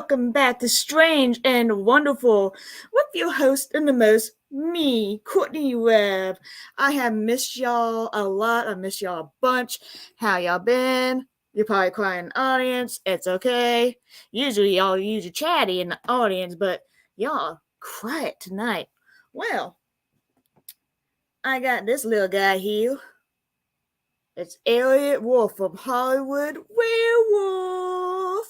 welcome back to Strange and Wonderful with your host and the most, me, Courtney Webb. I have missed y'all a lot. I missed y'all a bunch. How y'all been? You're probably quiet in the audience. It's okay. Usually y'all usually chatty in the audience, but y'all quiet tonight. Well, I got this little guy here. It's Elliot Wolf from Hollywood Werewolf.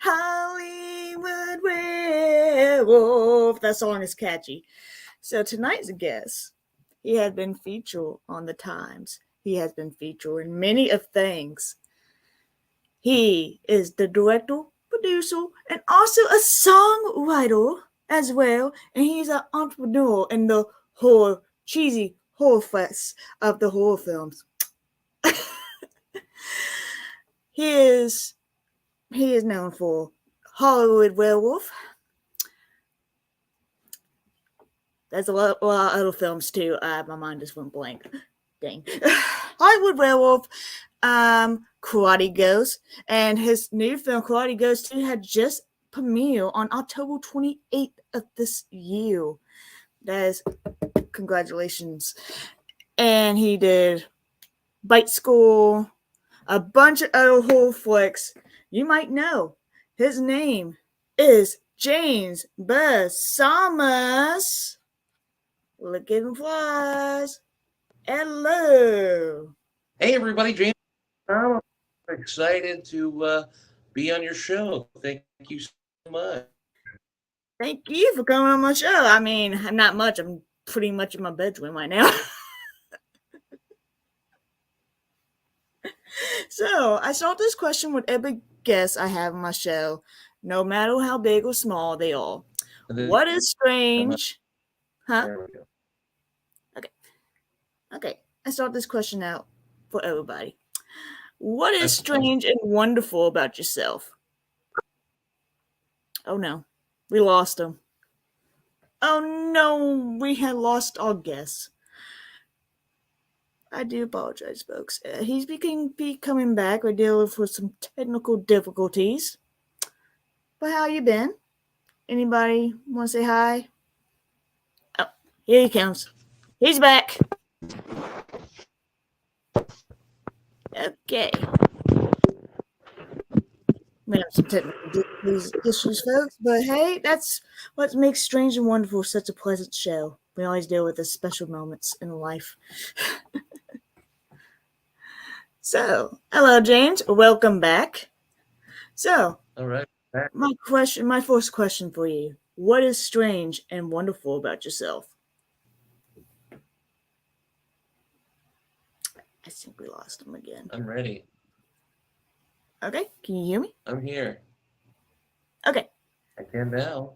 Hollywood Werewolf. That song is catchy. So tonight's guest, he has been featured on the Times. He has been featured in many of things. He is the director, producer, and also a songwriter as well. And he's an entrepreneur in the horror, cheesy horror fest of the horror films. He is known for Hollywood Werewolf. There's a lot of other films too. My mind just went blank. Dang. Hollywood Werewolf, Karat Ghost, and his new film Karat Ghost 2 had just premiered on October 28th of this year. That is, congratulations. And he did Bite School, a bunch of other horror flicks you might know. His name is James Balsamo. Look at him flies. Hello. Hey everybody, James. I'm excited to be on your show. Thank you so much. Thank you for coming on my show. I mean, I'm not much. I'm pretty much in my bedroom right now. So, I start this question with every guest I have on my show, no matter how big or small they are. What is strange? Huh? Okay. I start this question out for everybody. What is strange and wonderful about yourself? Oh no, we lost him. Oh no, we had lost our guest. I do apologize, folks. He's be coming back. We're dealing with some technical difficulties. But how you been? Anybody want to say hi? Oh, here he comes. He's back. Okay. We have some technical issues, folks. But hey, that's what makes Strange and Wonderful such a pleasant show. We always deal with the special moments in life. So, hello, James. Welcome back. So, all right. My first question for you: what is strange and wonderful about yourself? I think we lost him again. I'm ready. Okay, can you hear me? I'm here. Okay. I can now.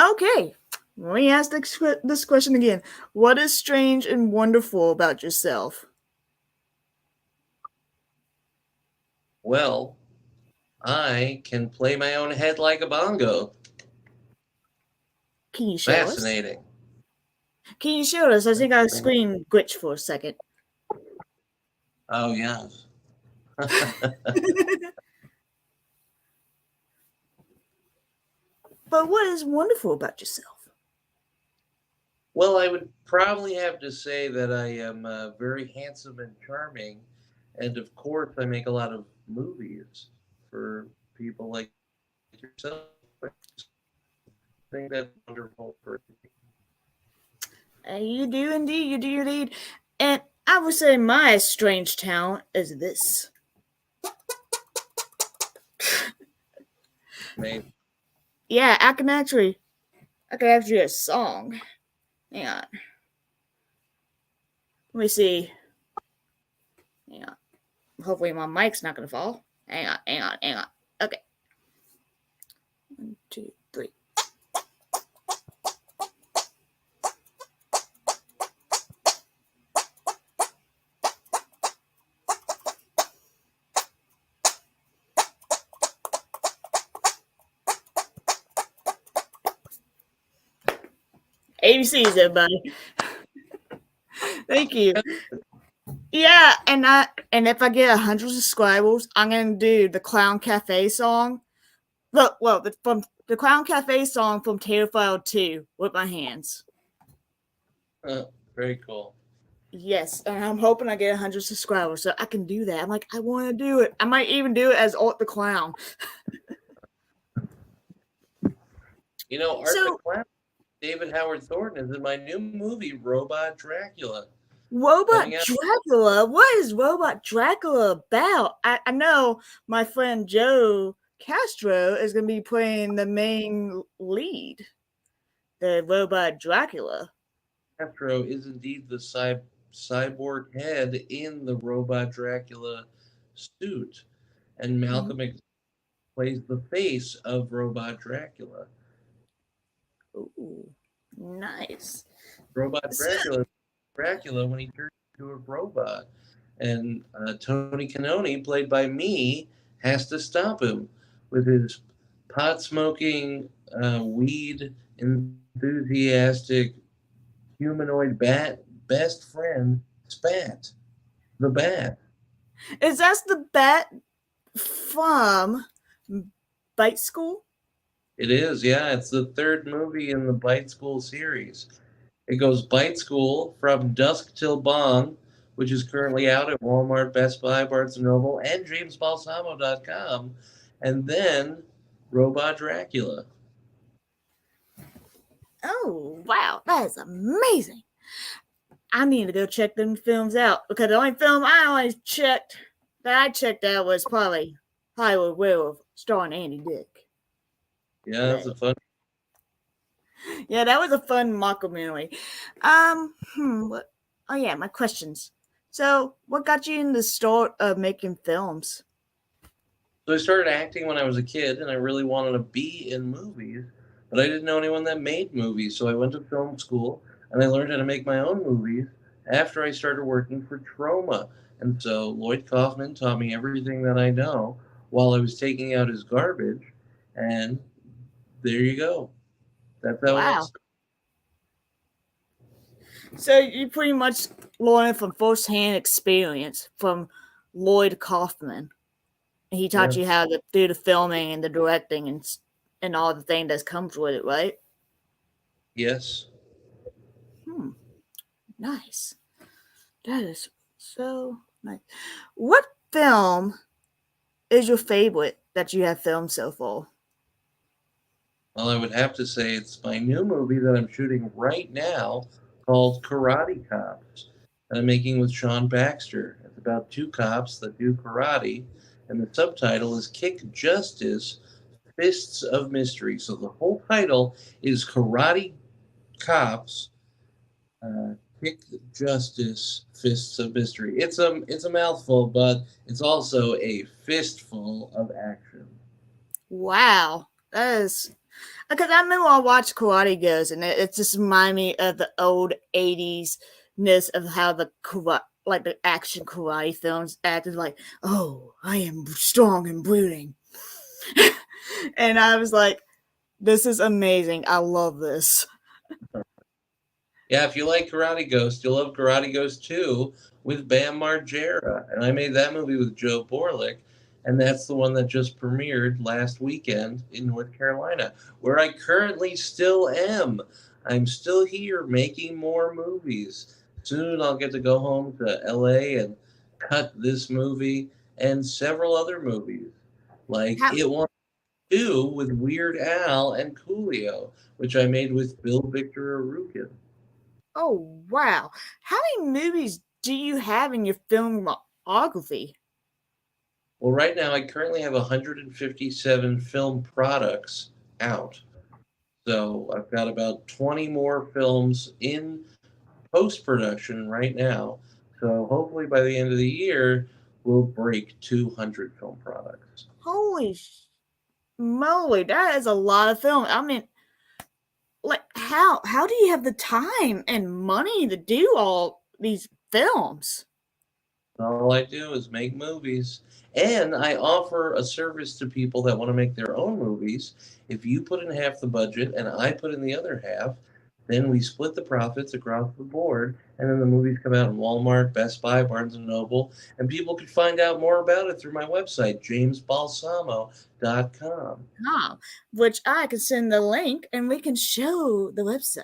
Okay. Let me ask this question again. What is strange and wonderful about yourself? Well, I can play my own head like a bongo. Can you show us? Fascinating. Can you show us? I think our screen glitched for a second. Oh, yes. But what is wonderful about yourself? Well, I would probably have to say that I am very handsome and charming. And of course, I make a lot of movies for people like yourself. I think that's wonderful for me. You do indeed. And I would say my strange talent is this. Maybe. Yeah, I can actually a song. Hang on. Let me see. Hang on. Hopefully my mic's not gonna fall. Hang on. Okay. 1, 2, 3. ABCs, everybody. Thank you. Yeah, and if I get 100 subscribers, I'm gonna do the Clown Cafe song From the Clown Cafe song from Terrified 2 with my hands. Very cool. Yes, and I'm hoping I get 100 subscribers so I can do that. I'm like, I want to do it. I might even do it as Art the Clown. Art the So, Clown, David Howard Thornton, is in my new movie, Robot Dracula, Robot coming out. Dracula? What is Robot Dracula about? I know my friend Joe Castro is going to be playing the main lead, the Robot Dracula. Castro is indeed the cyborg head in the Robot Dracula suit, and Mm-hmm. Malcolm X plays the face of Robot Dracula. Ooh, nice. Robot So, Dracula when he turns into a robot, and Tony Canoni, played by me, has to stop him with his pot smoking, weed enthusiastic humanoid best friend, Spat the Bat. is that the bat from Bite School? It is, yeah. It's the third movie in the Bite School series. It goes Bite School, From Dusk Till Dawn, which is currently out at Walmart, Best Buy, Barnes& and Noble, and JamesBalsamo.com, and then Robot Dracula. Oh, wow, that is amazing. I need to go check them films out because the only film I checked out was probably Hollywood Werewolf starring Andy Dick. Yeah, that's a fun. Yeah, that was a fun mockumentary. What? Oh yeah, my questions. So, what got you in the start of making films? So I started acting when I was a kid, and I really wanted to be in movies, but I didn't know anyone that made movies. So I went to film school, and I learned how to make my own movies after I started working for Troma. And so Lloyd Kaufman taught me everything that I know while I was taking out his garbage, and there you go. That's how it all Wow. started. So you pretty much learned from firsthand experience from Lloyd Kaufman. He taught you Yes, how to do the filming and the directing and all the thing that comes with it, right? yes. Hmm. Nice. That is so nice. What film is your favorite that you have filmed so far? Well, I would have to say it's my new movie that I'm shooting right now called Karate Cops that I'm making with Sean Baxter. It's about two cops that do karate, and the subtitle is Kick Justice, Fists of Mystery. So the whole title is Karate Cops, uh, Kick Justice, Fists of Mystery. It's a mouthful, but it's also a fistful of action. Wow, that is because I remember I watched Karate Ghost, and it just reminded me of the old '80s ness of how the like the action karate films acted like, oh, I am strong and brooding, and I was like, this is amazing. I love this. Yeah, if you like Karate Ghost, you'll love Karate Ghost 2 with Bam Margera. And I made that movie with Joe Borlick, and that's the one that just premiered last weekend in North Carolina, where I currently still am. I'm still here making more movies. Soon I'll get to go home to LA and cut this movie and several other movies, like How? It Won't Do with Weird Al and Coolio, which I made with Bill Victor Arukin. Oh wow! How many movies do you have in your filmography? Well, right now I currently have 157 film products out. So I've got about 20 more films in post production right now. So hopefully by the end of the year, we'll break 200 film products. Holy moly, that is a lot of film. I mean, like how do you have the time and money to do all these films? All I do is make movies. And I offer a service to people that want to make their own movies. If you put in half the budget and I put in the other half, Then we split the profits across the board, and then the movies come out in Walmart, Best Buy, Barnes and Noble, and people can find out more about it through my website, jamesbalsamo.com. Oh, which I can send the link and we can show the website.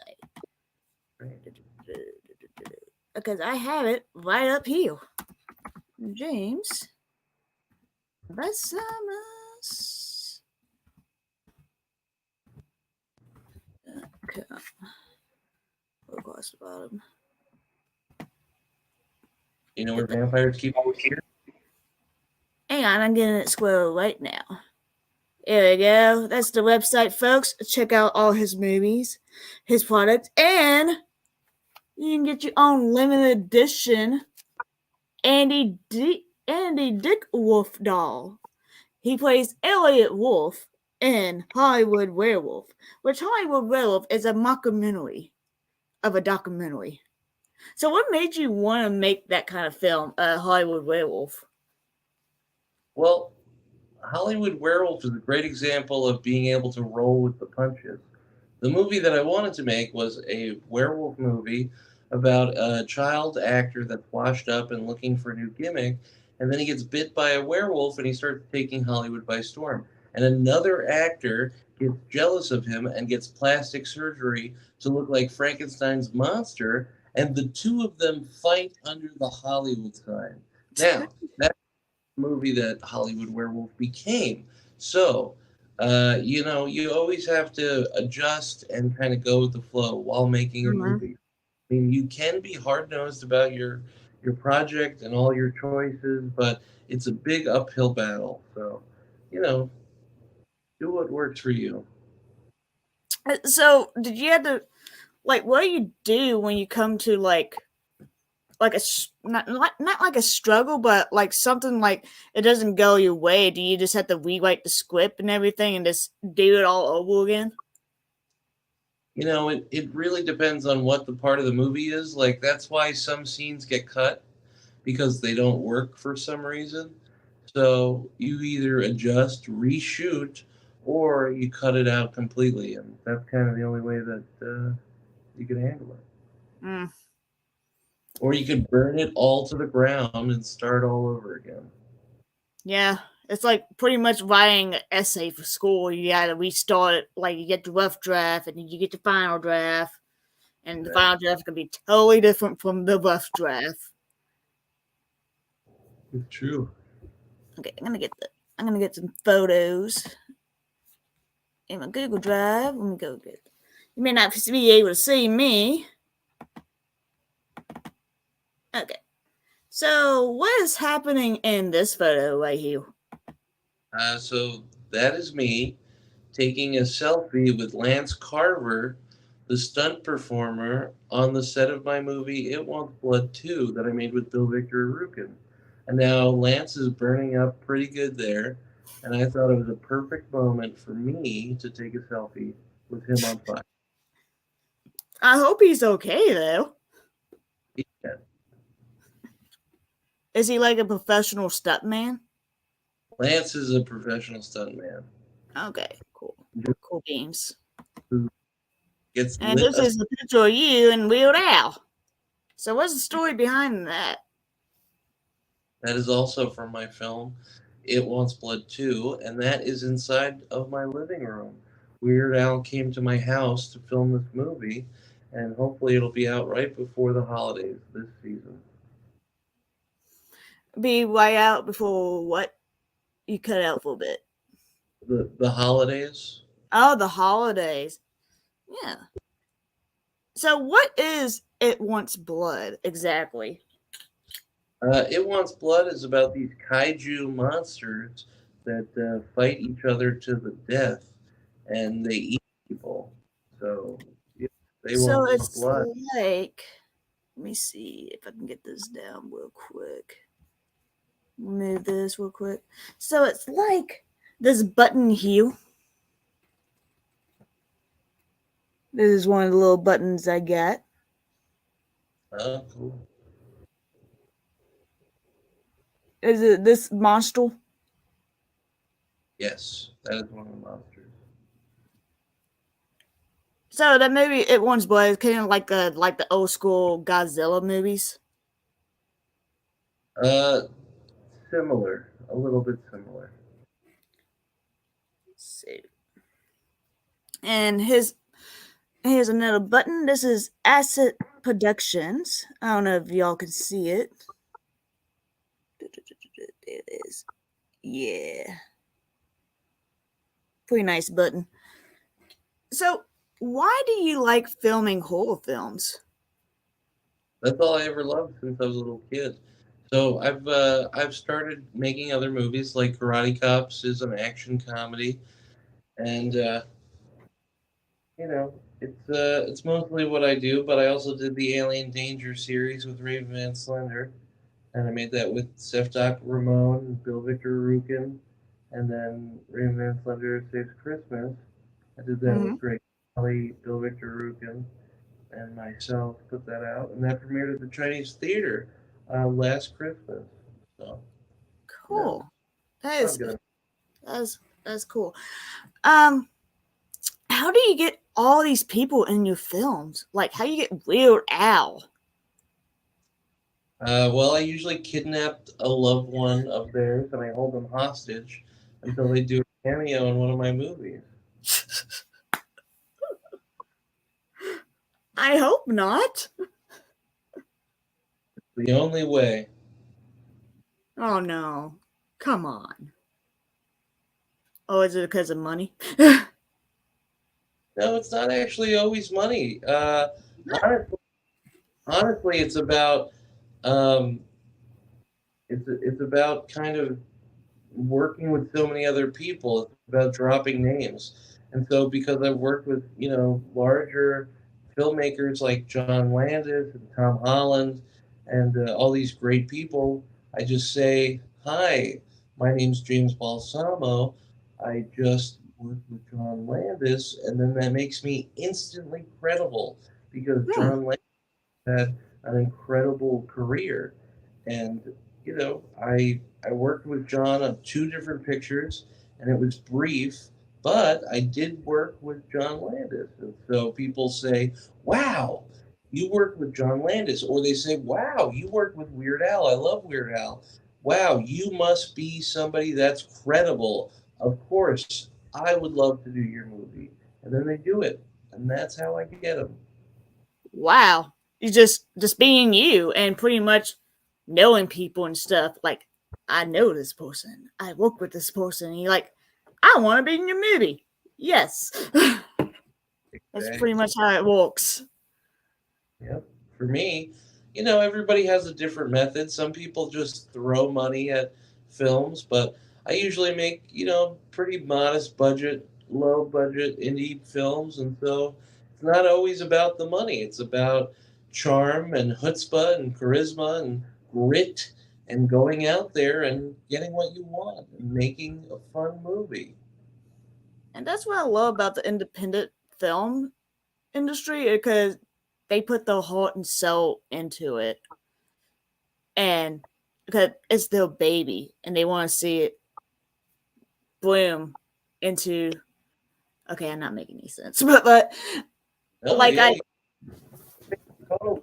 Because I have it right up here. James Balsamo. Okay. Across the bottom. You know where vampires keep all here? Hang on, I'm getting it squirrel right now. There we go. That's the website, folks. Check out all his movies, his products, and you can get your own limited edition Andy Dick Wolf doll. He plays Elliot Wolf in Hollywood Werewolf, which Hollywood Werewolf is a mockumentary of a documentary. So what made you want to make that kind of film, Hollywood Werewolf? Well, Hollywood Werewolf is a great example of being able to roll with the punches. The movie that I wanted to make was a werewolf movie about a child actor that's washed up and looking for a new gimmick, and then he gets bit by a werewolf and he starts taking Hollywood by storm. And another actor gets jealous of him and gets plastic surgery to look like Frankenstein's monster, and the two of them fight under the Hollywood sign. Now, that's the movie that Hollywood Werewolf became. So, you always have to adjust and kind of go with the flow while making a Mm-hmm. movie. I mean, you can be hard nosed about your project and all your choices, but it's a big uphill battle. So, you know, do what works for you. So did you have to what do you do when you come to like a not like a struggle, but like something like it doesn't go your way? Do you just have to rewrite the script and everything and just do it all over again? It really depends on what the part of the movie is. Like, that's why some scenes get cut because they don't work for some reason. So you either adjust, reshoot, or you cut it out completely. And that's kind of the only way that you can handle it. Mm, Or you could burn it all to the ground and start all over again. yeah, it's like pretty much writing an essay for school. You got to restart it. Like you get the rough draft and then you get the final draft, and the final draft can be totally different from the rough draft. It's true. Okay, I'm gonna get some photos in my Google Drive. Let me go get. You may not be able to see me. Okay, so what is happening in this photo right here? So that is me taking a selfie with Lance Carver, the stunt performer on the set of my movie It Wants Blood 2 that I made with Bill Victor Arukin. And now Lance is burning up pretty good there, and I thought it was a perfect moment for me to take a selfie with him on fire. I hope he's okay though. Yeah. Is he like a professional stuntman? Lance is a professional stuntman Okay, cool. Cool games. who gets And lit. this is a picture of you and Weird Al. So what's the story behind that? That is also from my film It Wants Blood 2, and that is inside of my living room. Weird Al came to my house to film this movie, and hopefully it'll be out right before the holidays this season. Be right out before what? You cut out for a bit. The holidays? Oh, the holidays. Yeah. So what is It Wants Blood exactly? It Wants Blood is about these kaiju monsters that fight each other to the death, and they eat people. So yeah, they So want it's blood. like, let me see if I can get this down real quick. Move this real quick. So it's like this button here. This is one of the little buttons I got. Oh, cool. Is it this monster? Yes, that is one of the monsters. So that movie, It Once Was, kind of like the old school Godzilla movies. Uh, Similar, a little bit similar. Let's see. And here's another button. This is Asset Productions. I don't know if y'all can see it. There it is. Yeah. Pretty nice button. So, why do you like filming horror films? That's all I ever loved since I was a little kid. So I've started making other movies like Karate Cops is an action comedy, and you know it's mostly what I do. But I also did the Alien Danger series with Raven Van Slender, and I made that with Seth Doc Ramon and Bill Victor Rukin, and then Raven Van Slender Saves Christmas. I did that Mm-hmm. with Greg Kelly, Bill Victor Rukin, and myself put that out, and that premiered at the Chinese Theater last Christmas. So, you know, Cool. That I'm is gonna. that's cool. Um, how do you get all these people in your films? Like, how you get Weird Al? Well, I usually kidnapped a loved one of theirs, and I hold them hostage until they do a cameo in one of my movies. I hope not. The only way. Oh no. Come on. Oh, is it because of money? No, it's not actually always money. Honestly, honestly, it's about um, it's about kind of working with so many other people. It's about dropping names. And so because I've worked with, larger filmmakers like John Landis and Tom Holland and all these great people, I just say, "Hi, my name's James Balsamo. I just worked with John Landis," and then that makes me instantly credible because Hmm. John Landis had an incredible career. And I worked with John on two different pictures, and it was brief, but I did work with John Landis. And so people say, "Wow, you worked with John Landis," or they say, "Wow, you worked with Weird Al. I love Weird Al. Wow, you must be somebody that's credible. Of course, I would love to do your movie." And then they do it, and that's how I get them. Wow. You just being you and pretty much knowing people and stuff. Like, I know this person. I work with this person. And you're like, I want to be in your movie. Yes. That's pretty Exactly. much how it works. Yep. For me, everybody has a different method. Some people just throw money at films, but I usually make, pretty modest budget, low budget indie films. And so it's not always about the money. It's about charm and chutzpah and charisma and grit and going out there and getting what you want and making a fun movie. And that's what I love about the independent film industry because they put their heart and soul into it. And because it's their baby and they want to see it bloom into, okay, I'm not making any sense, but No, like yeah, I, you totally.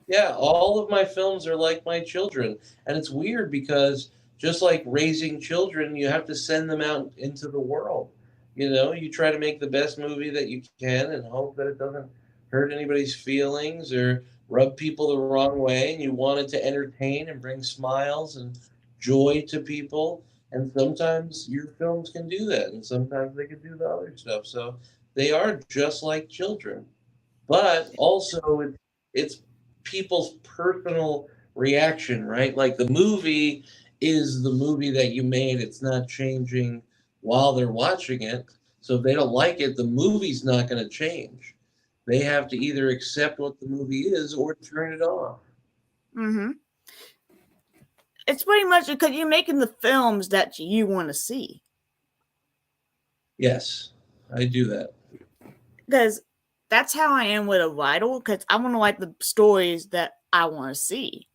Yeah, all of my films are like my children. And it's weird because just like raising children, you have to send them out into the world. You try to make the best movie that you can and hope that it doesn't hurt anybody's feelings or rub people the wrong way. And you want it to entertain and bring smiles and joy to people. And sometimes your films can do that, and sometimes they can do the other stuff. So they are just like children, but also it's people's personal reaction, right? Like the movie is the movie that you made. It's not changing while they're watching it. So if they don't like it, the movie's not going to change. They have to either accept what the movie is or turn it off. mm-hmm. It's pretty much because you're making the films that you want to see. Yes, I do that. Because that's how I am with a writer. Because I want to write the stories that I want to see,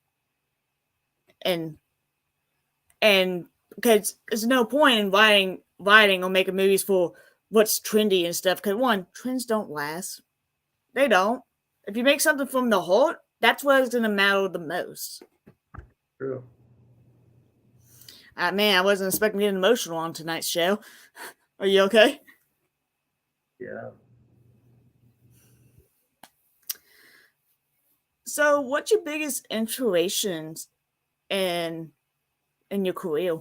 and and because there's no point in writing or making movies for what's trendy and stuff. Because one, trends don't last. They don't. If you make something from the heart, that's what's going to matter the most. True. Man, I wasn't expecting to get emotional on tonight's show. Are you okay? Yeah. So, what's your biggest inspirations in your career?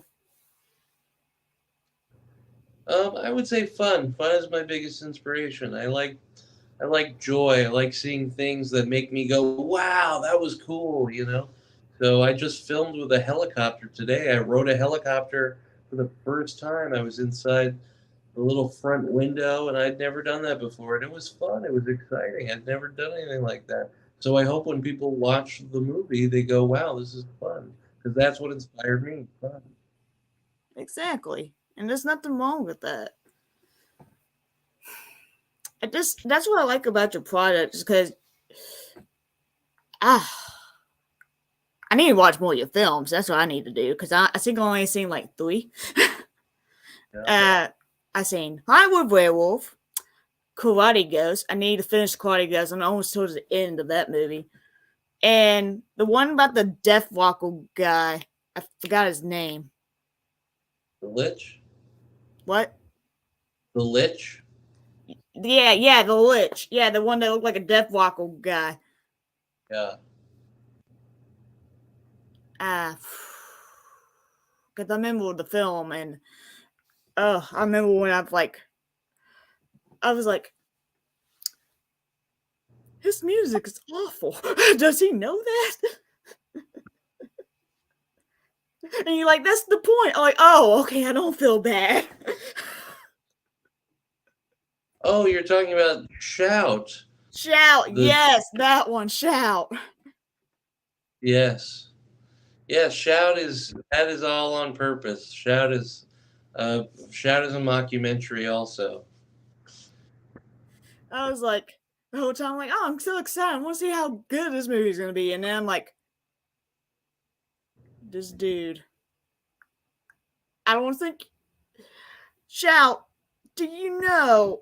I would say fun. Fun is my biggest inspiration. I like joy. I like seeing things that make me go, "Wow, that was cool," you know? So I just filmed with a helicopter today. I rode a helicopter for the first time. I was inside the little front window, and I'd never done that before, and it was fun. It was exciting. I'd never done anything like that. So I hope when people watch the movie, they go, "Wow, this is fun," because that's what inspired me. Fun. Exactly. And there's nothing wrong with that. That's what I like about your product, because ah I need to watch more of your films. That's what I need to do, because I think I only seen like 3. Yeah. I seen Hollywood Werewolf, Karate Ghost. I need to finish Karate Ghost. I'm almost towards the end of that movie. And the one about the Death Walker guy, I forgot his name. The Lich. What? The Lich. Yeah, the Lich. Yeah, the one that looked like a Death Walker guy. Yeah. Because I remember the film, and I remember when I was like, his music is awful. Does he know that? And you're like, that's the point. I'm like, oh, okay, I don't feel bad. Oh, you're talking about Shout. Shout, The yes, that one, shout. Yes. Yeah, Shout is that is all on purpose. Shout is a mockumentary also. I was like, the whole time, like, oh, I'm so excited. I want to see how good this movie's gonna be. And then I'm like, this dude. I don't think. Shout, do you know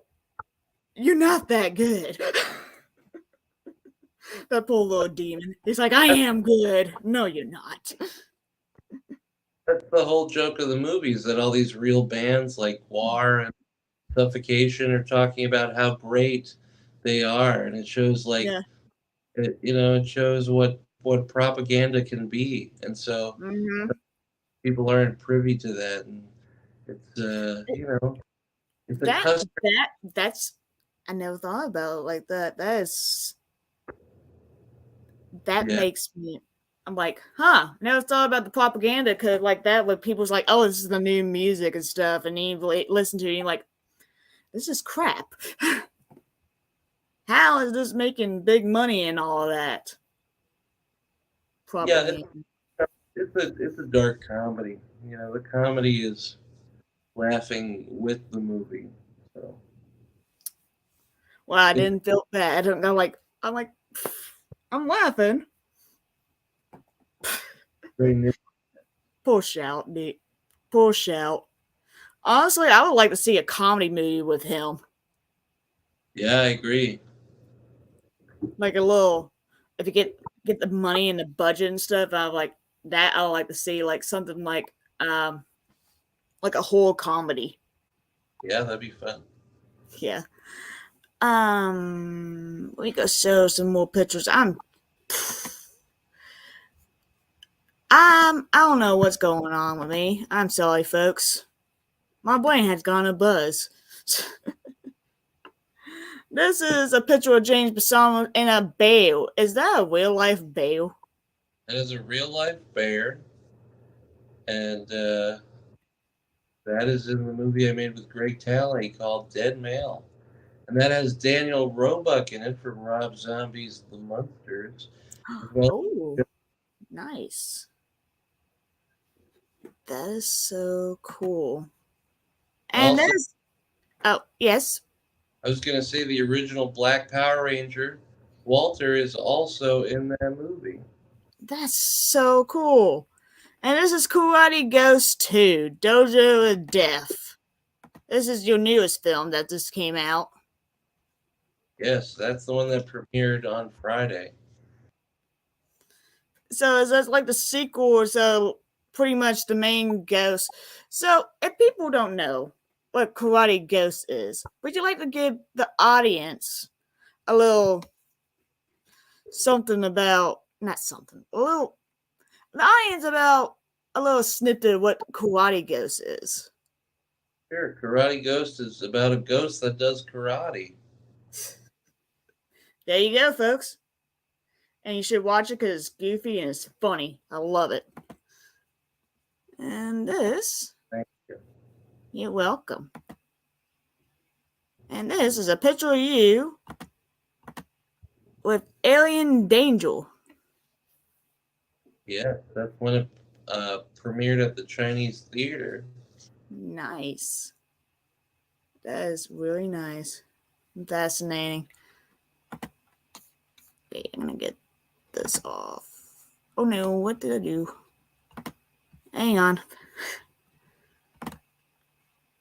you're not that good? That poor little demon. He's like, I am good. No, you're not. That's the whole joke of the movie is that all these real bands like War and Suffocation are talking about how great they are, and it shows Yeah. it shows what propaganda can be, and so Mm-hmm. people aren't privy to that, and it's it's a That custom. that's I never thought about it like that. That Yeah, makes me. I'm like, huh? Never thought about the propaganda, because like that, like people's like, oh, this is the new music and stuff, and you listen to it, and you're like, this is crap. How is this making big money and all of that yeah. propaganda? It's a dark comedy. You know, the comedy is laughing with the movie. So Well, I it's didn't feel bad. I'm like, I'm laughing. very new. Poor shout, dude. Poor shout. Honestly, I would like to see a comedy movie with him, Yeah, I agree. like a little. If you get the money and the budget and stuff, I like that. I would like to see like something like a whole comedy. Yeah, that'd be fun. Yeah. We go show some more pictures. I don't know what's going on with me. I'm sorry, folks. My brain has gone a buzz. This is a picture of James Balsamo in a bear. Is that a real life bear? It is a real life bear, and that is in the movie I made with Greg Talley called Dead Male. And that has Daniel Roebuck in it from Rob Zombie's The Munsters. As well. Oh, nice. That is so cool. And Also, there's oh yes, I was going to say the original Black Power Ranger, Walter, is also in that movie. that's so cool. And this is Karate Ghost 2, Dojo of Death. This is your newest film that just came out. Yes, that's the one that premiered on Friday. So is that like the sequel, or so pretty much the main ghost? So if people don't know what Karate Ghost is, would you like to give the audience a little something about, not something, a little, the audience about a little snippet of what Karate Ghost is? Sure, Karate Ghost is about a ghost that does karate. There you go, folks. And you should watch it because it's goofy and it's funny. I love it. And this, Thank you. you're welcome. And this is a picture of you with Alien Danger. Yes, that's when it premiered at the Chinese theater. Nice. That is really nice and fascinating. Okay, I'm gonna get this off. Oh no, what did I do? Hang on.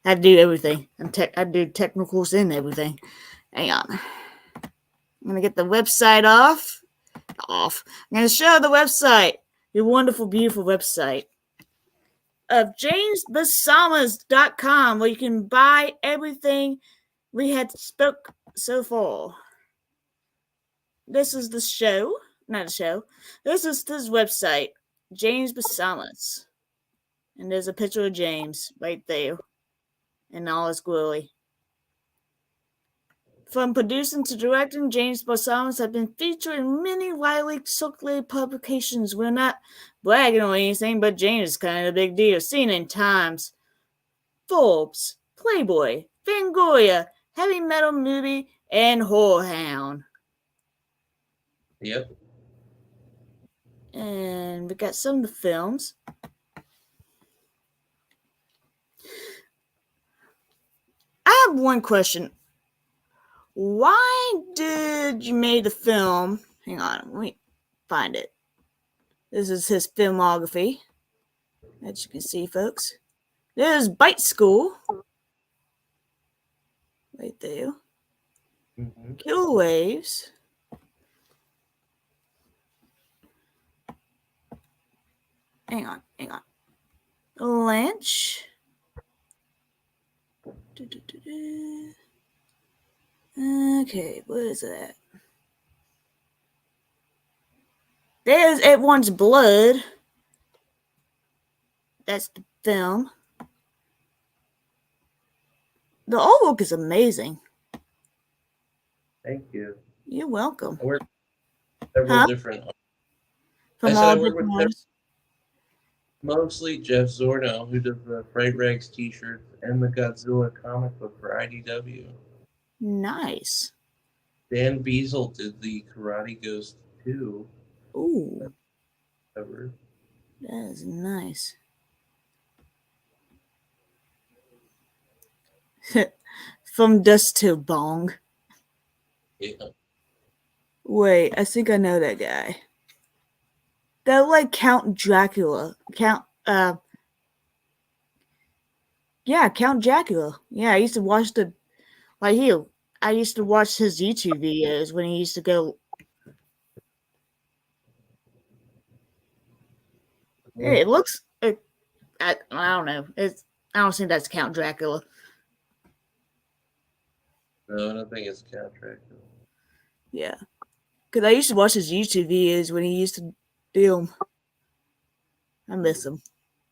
I do everything. I do technicals and everything. Hang on. I'm gonna get the website off. I'm gonna show the website. Your wonderful, beautiful website of jamesbalsamo.com, where you can buy everything we had spoke so far. This is the show, not a show. This is this website, James Balsamo, and there's a picture of James right there, in all his glory. From producing to directing, James Balsamo has been featured in many widely circulated publications. We're not bragging or anything, but James is kind of a big deal. Seen in Times, Forbes, Playboy, Fangoria, Heavy Metal Movie, and Whorehound. Yep. And we got some of the films. I have one question. Why did you make the film? Hang on, let me find it. This is his filmography, as you can see, folks. There's Bite School, right there. Mm-hmm. Kill Waves. Hang on. Lynch. Okay, what is that? There's It Wants Blood. That's the film. The artwork is amazing. Thank you. You're welcome. I work with several different. From I said all I work with different artists. mostly Jeff Zorno, who does the Fright Rags t-shirts and the Godzilla comic book for IDW. Nice. Dan Beazle did the Karate Ghost 2 Ooh, cover. that is nice. From Dust to Bong. Yeah. Wait, I think I know that guy. That like Count Dracula. Count Dracula. Yeah, I used to watch I used to watch his YouTube videos when he used to go. It looks. I don't know. I don't think that's Count Dracula. No, I don't think it's Count Dracula. Yeah, because I used to watch his YouTube videos when he used to do them. I miss them.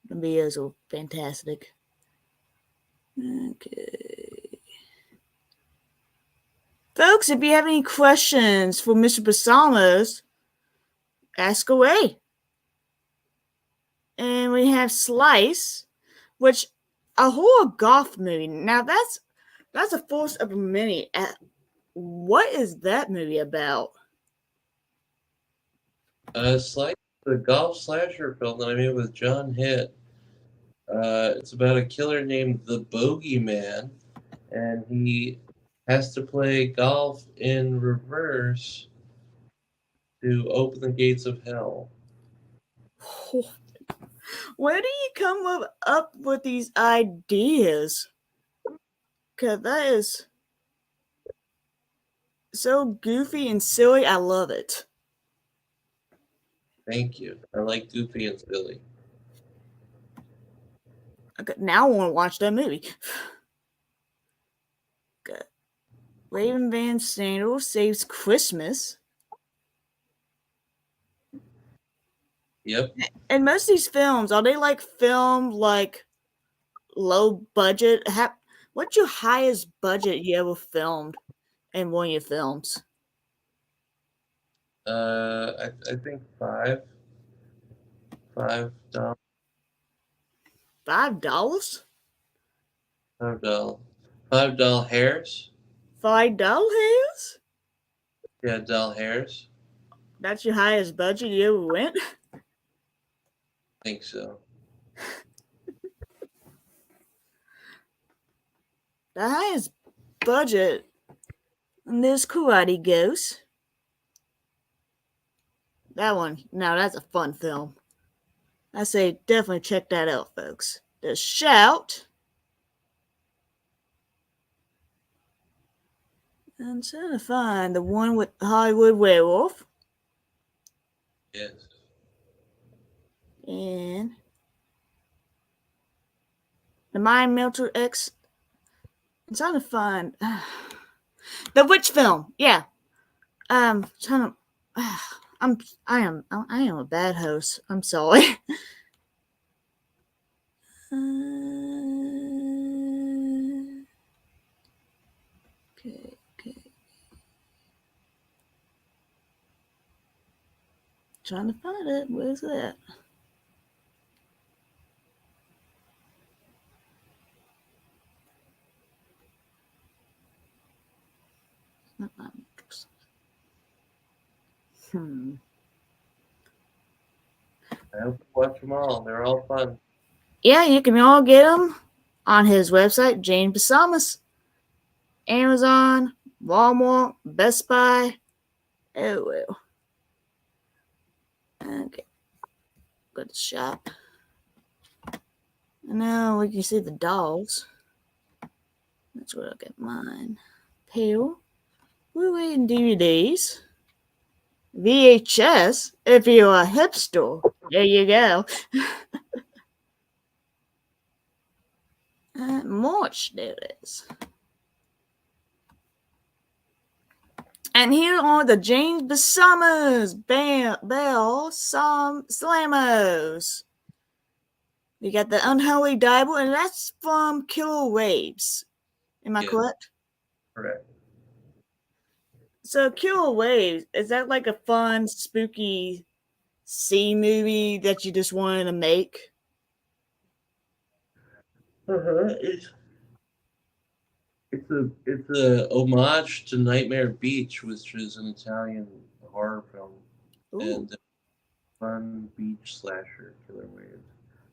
The videos are fantastic. Okay. Folks, if you have any questions for Mr. Balsamo, ask away. And we have Slice, which a horror goth movie. Now that's a force of a mini. What is that movie about? It's like the golf slasher film that I made with John Hitt. It's about a killer named the Bogeyman, and he has to play golf in reverse to open the gates of hell. Where do you come up with these ideas? Cause that is so goofy and silly. I love it. Thank you. I like Goofy and Silly. Okay, now I want to watch that movie. Okay. Raven Van Sandal Saves Christmas. Yep. And most of these films, are they like filmed like low budget? What's your highest budget you ever filmed in one of your films? I think $5, $5? $5, $5 hairs. $5 hairs? Yeah, doll hairs. That's your highest budget you ever went? I think so. The highest budget in this Karate Ghost. That one, now that's a fun film. I say definitely check that out, folks. The Shout. I'm trying to find the one with Hollywood Werewolf. Yes. And the Mind Melter X. I'm trying to find the witch film. Yeah. Trying to. I am a bad host. I'm sorry. Okay. Trying to find it. Where's that? Not my interest. I hope you watch them all. They're all fun. Yeah, you can all get them on his website, James Balsamo, Amazon, Walmart, Best Buy. Oh well. Okay. Go to the shop. And now we can see the dolls. That's where I'll get mine. Pale. Blu-ray and DVDs. VHS. If you're a hipster. There you go. March, there it is. And here are the James Balsamos Bell Slamos. You got the Unholy Bible, and that's from Killer Waves. Am I correct? Correct. So Killer Waves, is that like a fun, spooky sea movie that you just wanted to make? It's a homage to Nightmare Beach, which is an Italian horror film, Ooh. and a fun beach slasher, Killer Waves.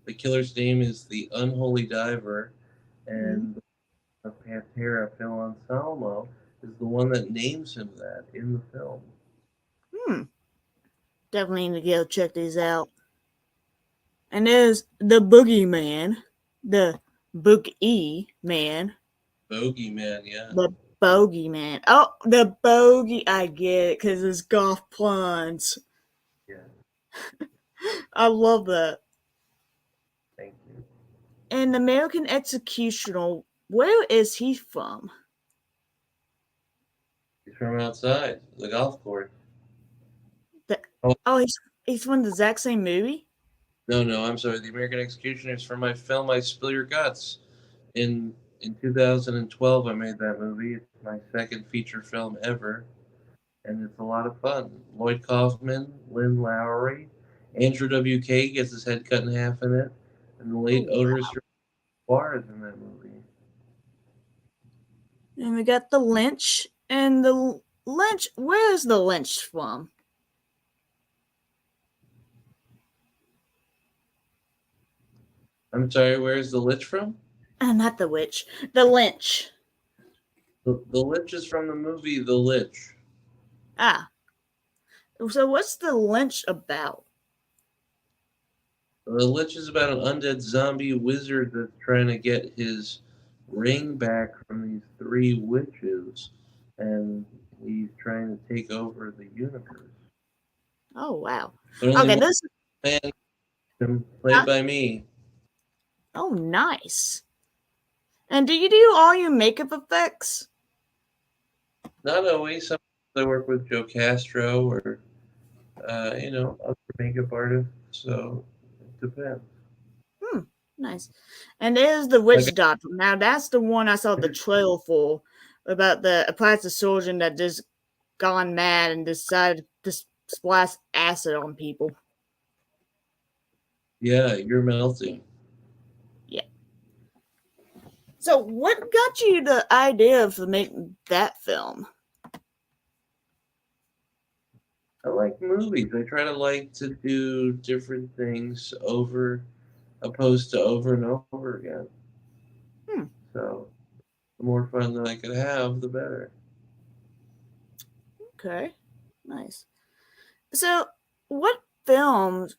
The killer's name is the Unholy Diver, and the Pantera Phil Anselmo is the one that names him that in the film. Definitely need to go check these out. And there's the Boogeyman, the Boogie Man. Bogeyman, yeah. The Bogeyman. Oh, the bogey. I get it because it's golf puns. Yeah, I love that. thank you. And American Executioner, where is he from? He's from outside the golf course. Oh, he's from the exact same movie? No, I'm sorry. The American Executioner is from my film I Spill Your Guts. In 2012, I made that movie. It's my second feature film ever, and it's a lot of fun. Lloyd Kaufman, Lynn Lowry, Andrew W.K. gets his head cut in half in it, and the late Otis Juarez in that movie. And we got the Lynch. And the Lynch, where is the Lynch from? I'm sorry, where's the Lich from? Not the witch. The Lynch. The Lich is from the movie The Lich. Ah. So what's the Lynch about? The Lich is about an undead zombie wizard that's trying to get his ring back from these three witches, and he's trying to take over the universe. Oh wow. There's only Okay, one this. man, played by me. Oh, nice. And do you do all your makeup effects? Not always. Sometimes I work with Joe Castro or other makeup artists. So it depends. Hmm, nice. And there's the Like witch doctor. Now that's the one I saw the trailer for about the plastic surgeon that just gone mad and decided to splash acid on people. yeah, you're melting. Yeah. So what got you the idea of making that film? I like movies. I try to like to do different things over opposed to over and over again. Hmm. So the more fun that I could have, the better. Okay. Nice. So what films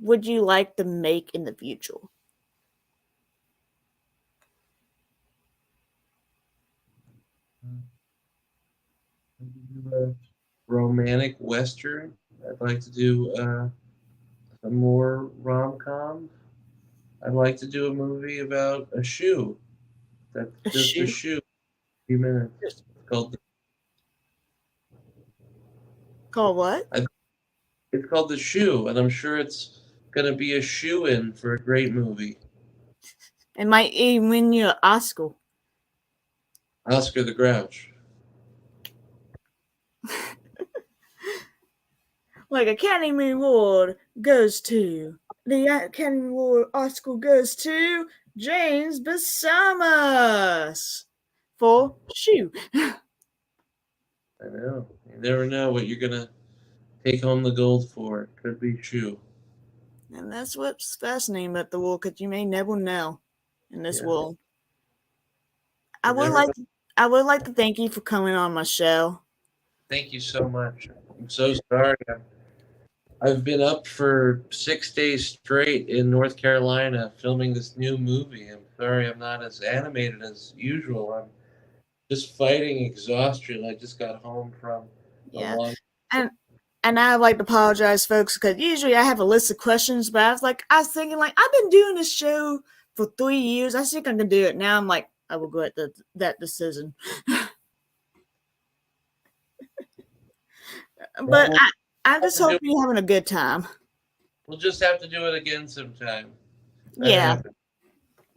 would you like to make in the future? A romantic western. I'd like to do some more rom coms. I'd like to do a movie about a shoe. That's A just a shoe? shoe. A few minutes. It's called. Called what? I, it's called The Shoe, and I'm sure it's gonna be a shoe in for a great movie. It might even win you an Oscar. Oscar the Grouch. Like Academy Award goes to the Academy Award Oscar goes to James Balsamo for Shoe. I know. You never know what you're gonna take home the gold for. Could be shoe. And that's what's fascinating about the world, because you may never know in this Yeah. world. I You would never like know. to, I would like to thank you for coming on my show. Thank you so much. I'm so sorry. I've been up for 6 days straight in North Carolina filming this new movie. I'm sorry I'm not as animated as usual. I'm just fighting exhaustion. I just got home from a Yeah. long. And I'd like to apologize, folks, because usually I have a list of questions, but I was thinking, like, I've been doing this show for 3 years. I think I can do it. Now I'm like, I regret that decision. Well, But I have just to do. hope you're having a good time. We'll just have to do it again sometime. That Yeah, happened.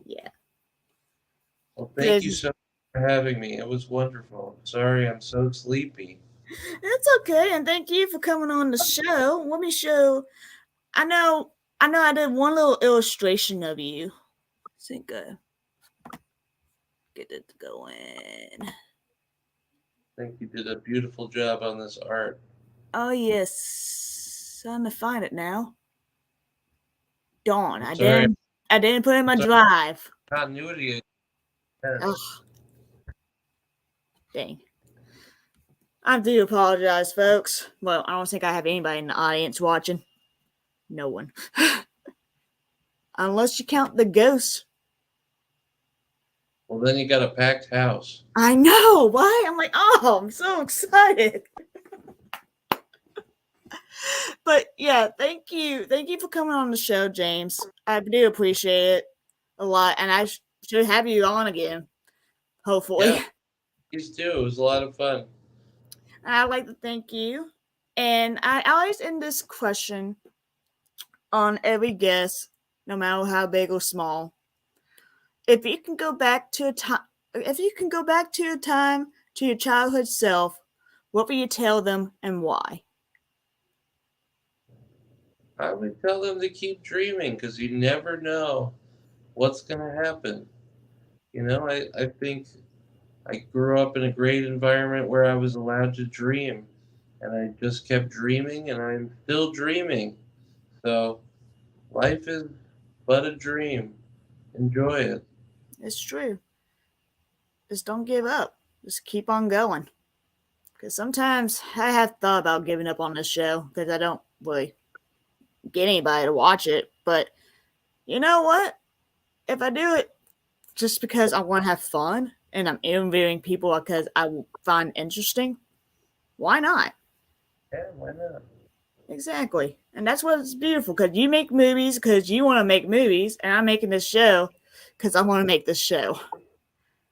yeah. Well, thank you Because so much for having me. It was wonderful. I'm sorry I'm so sleepy. it's okay, and thank you for coming on the show. Let me show. I know, I did one little illustration of you. I think get it going. I think you did a beautiful job on this art. Oh yes, time to find it now. Dawn. I'm sorry. I didn't put it in I'm my sorry. drive. Continuity. Again. Ugh, dang. I do apologize, folks. Well, I don't think I have anybody in the audience watching. No one. Unless you count the ghosts. Well, then you got a packed house. I know, why? I'm like, oh, I'm so excited. But yeah, thank you. Thank you for coming on the show, James. I do appreciate it a lot. And I should have you on again, hopefully. Yeah, these too. It was a lot of fun. I'd like to thank you. And I always end this question on every guest, no matter how big or small. If you can go back to a time, if you can go back to a time to your childhood self, what will you tell them and why? I would tell them to keep dreaming because you never know what's going to happen. I think I grew up in a great environment where I was allowed to dream, and I just kept dreaming, and I'm still dreaming. So life is but a dream. Enjoy it. It's true. Just don't give up. Just keep on going. Because sometimes I have thought about giving up on this show because I don't really get anybody to watch it. But you know what? If I do it just because I want to have fun and I'm interviewing people because I find interesting, why not? Yeah, why not? Exactly. And that's what's beautiful because you make movies because you want to make movies, and I'm making this show because I want to make this show.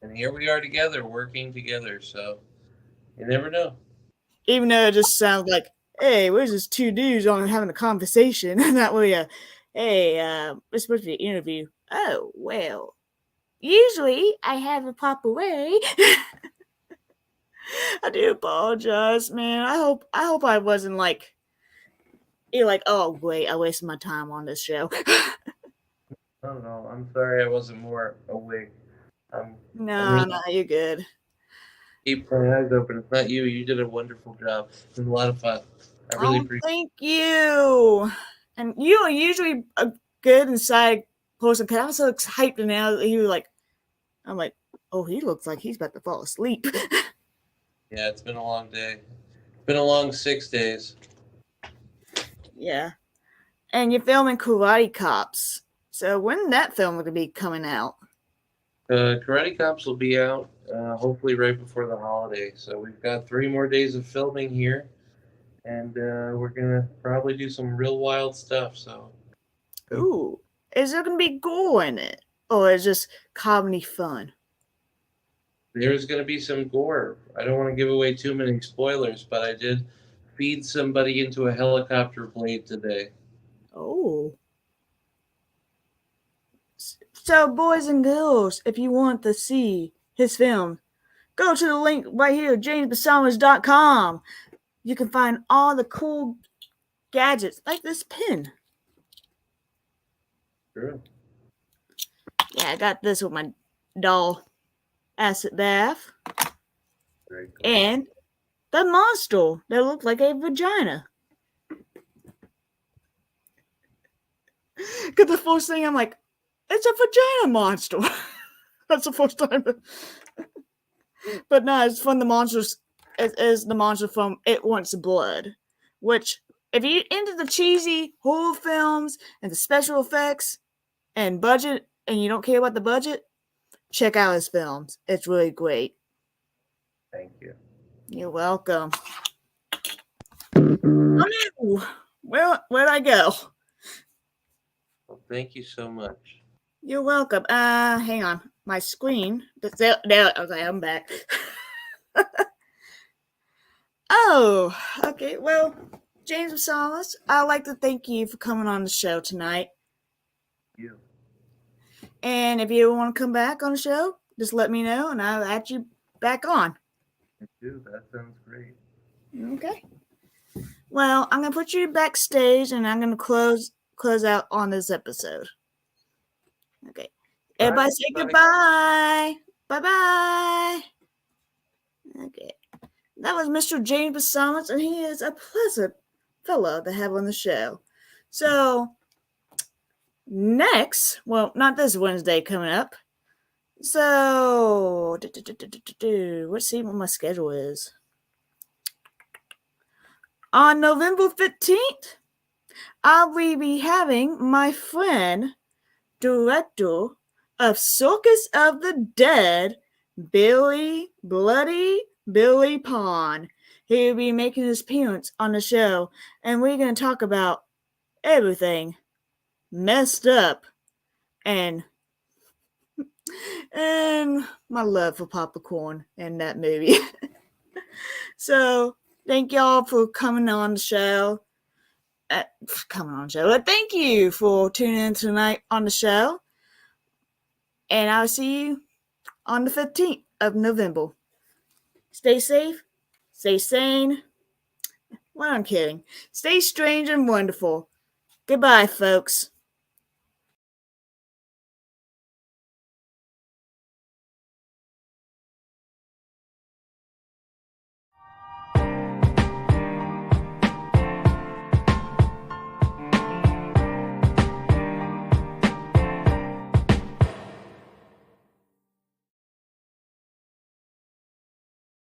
And here we are together, working together. So you never know. Even though it just sounds like, hey, we're just two dudes on having a conversation, and not really a, hey, it's supposed to be an interview. Oh, well, usually I have a proper way. I do apologize, man. I hope I wasn't like, you're like, oh, wait, I wasted my time on this show. I don't know. I'm sorry I wasn't more awake. I'm No, really no, you're good. keep my eyes open. It's not you. You did a wonderful job. It was a lot of fun. I really Oh, appreciate thank you. And you are usually a good inside person because I'm so hyped now that he was like, I'm like, oh, he looks like he's about to fall asleep. it. Yeah, it's been a long day. It's been a long 6 days. Yeah. And you're filming Karate Cops. So when that film going to be coming out? Karate Cops will be out hopefully right before the holiday. So we've got 3 more days of filming here, and we're gonna probably do some real wild stuff. So Ooh. Is there going to be gore in it? Or is it just comedy fun? there's gonna be some gore. I don't want to give away too many spoilers, but I did feed somebody into a helicopter blade today. Oh. So, boys and girls, if you want to see his film, go to the link right here, jamesbalsamo.com. You can find all the cool gadgets, like this pin. Sure. Yeah, I got this with my doll acid bath. Very cool. And the monster that looked like a vagina. Because the first thing I'm like, it's a vagina monster. That's the first time. But no, it's from the monsters. It is the monster from It Wants Blood. Which, if you into the cheesy horror films and the special effects and budget, and you don't care about the budget, check out his films. It's really great. Thank you. You're welcome. Oh, where'd I go? Well, thank you so much. You're welcome. Hang on. My screen. There. Okay, I'm back. Oh, okay. Well, James Balsamo, I'd like to thank you for coming on the show tonight. You. And if you want to come back on the show, just let me know and I'll add you back on. I do. That sounds great. Okay. Well, I'm gonna put you backstage and I'm gonna close out on this episode. Okay. Everybody say goodbye. Bye bye. Okay. That was Mr. James Balsamo, and he is a pleasant fellow to have on the show. So, next, well, not this Wednesday coming up. So, let's see what my schedule is. On November 15th, I'll be having my friend, director of Circus of the Dead, Bloody Billy Pond. He'll be making his appearance on the show, and we're going to talk about everything messed up and my love for popcorn and that movie. So, thank y'all for coming on the show. But thank you for tuning in tonight on the show. And I'll see you on the 15th of November. Stay safe, stay sane. Well, I'm kidding. Stay strange and wonderful. Goodbye, folks.